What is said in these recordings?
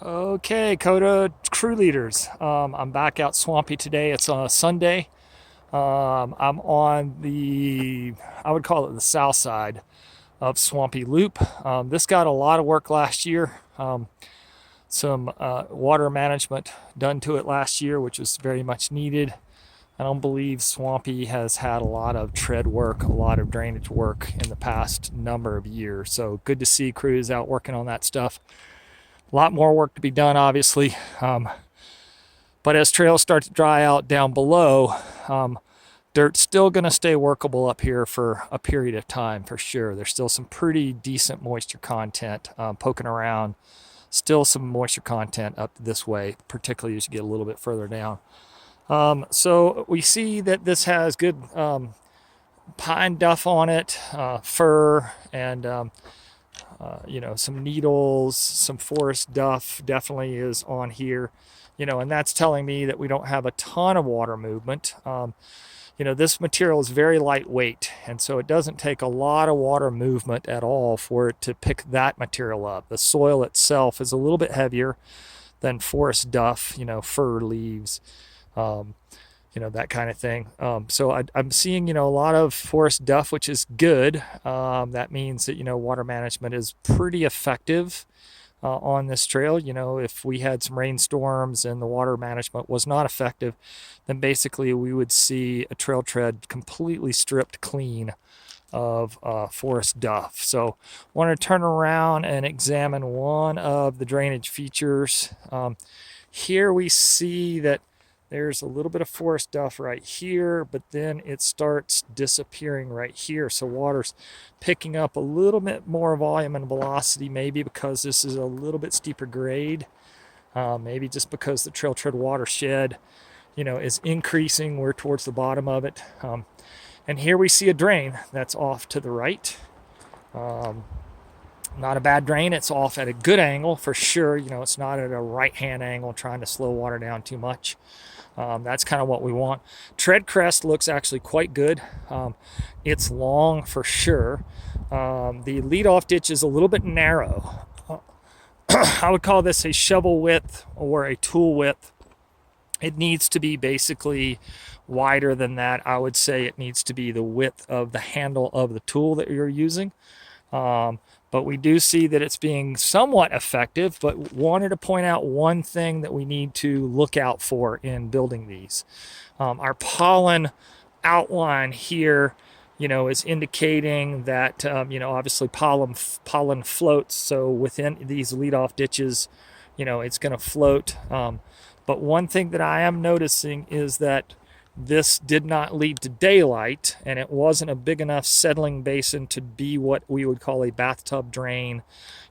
Okay, Coda crew leaders. I'm back out swampy today. It's on a Sunday. I'm on I would call it the south side of Swampy Loop. This got a lot of work last year. Some water management done to it last year, which was very much needed. I don't believe Swampy has had a lot of tread work, a lot of drainage work in the past number of years. So good to see crews out working on that stuff. A lot more work to be done, obviously. But as trails start to dry out down below, dirt's still going to stay workable up here for a period of time for sure. There's still some pretty decent moisture content poking around. Still some moisture content up this way, particularly as you get a little bit further down. So we see that this has good pine duff on it, fir, and some needles, some forest duff definitely is on here, and that's telling me that we don't have a ton of water movement. This material is very lightweight, and so it doesn't take a lot of water movement at all for it to pick that material up. The soil itself is a little bit heavier than forest duff, fir leaves, that kind of thing. So I'm seeing, a lot of forest duff, which is good. That means that, water management is pretty effective on this trail. If we had some rainstorms and the water management was not effective, then basically we would see a trail tread completely stripped clean of forest duff. So I want to turn around and examine one of the drainage features. Here we see that there's a little bit of forest duff right here, but then it starts disappearing right here. So water's picking up a little bit more volume and velocity, maybe because this is a little bit steeper grade. Maybe just because the trail tread watershed, is increasing. We're towards the bottom of it. And here we see a drain that's off to the right. Not a bad drain. It's off at a good angle for sure. It's not at a right-hand angle trying to slow water down too much. That's kind of what we want. Tread crest looks actually quite good. It's long for sure. The lead-off ditch is a little bit narrow. I would call this a shovel width or a tool width. It needs to be basically wider than that. I would say it needs to be the width of the handle of the tool that you're using. But we do see that it's being somewhat effective, but wanted to point out one thing that we need to look out for in building these. Our pollen outline here, is indicating that, obviously pollen floats. So within these lead-off ditches, it's going to float. But one thing that I am noticing is that this did not lead to daylight, and it wasn't a big enough settling basin to be what we would call a bathtub drain,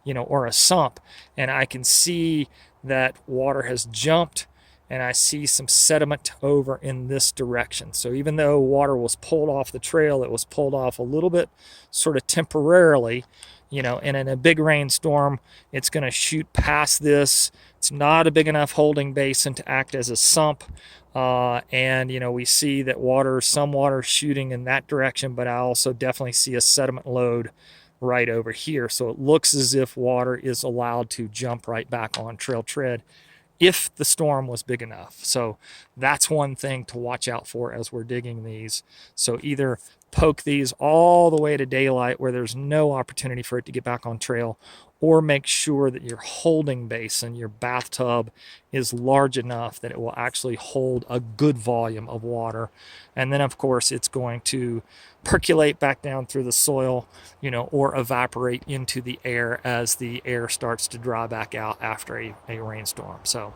or a sump. And I can see that water has jumped, and I see some sediment over in this direction. So even though water was pulled off the trail, it was pulled off a little bit sort of temporarily, and in a big rainstorm, it's going to shoot past this. It's not a big enough holding basin to act as a sump. And we see that some water shooting in that direction, but I also definitely see a sediment load right over here. So it looks as if water is allowed to jump right back on trail tread if the storm was big enough. So that's one thing to watch out for as we're digging these. So either poke these all the way to daylight where there's no opportunity for it to get back on trail, or make sure that your holding basin, your bathtub, is large enough that it will actually hold a good volume of water. And then, of course, it's going to percolate back down through the soil, or evaporate into the air as the air starts to dry back out after a rainstorm. So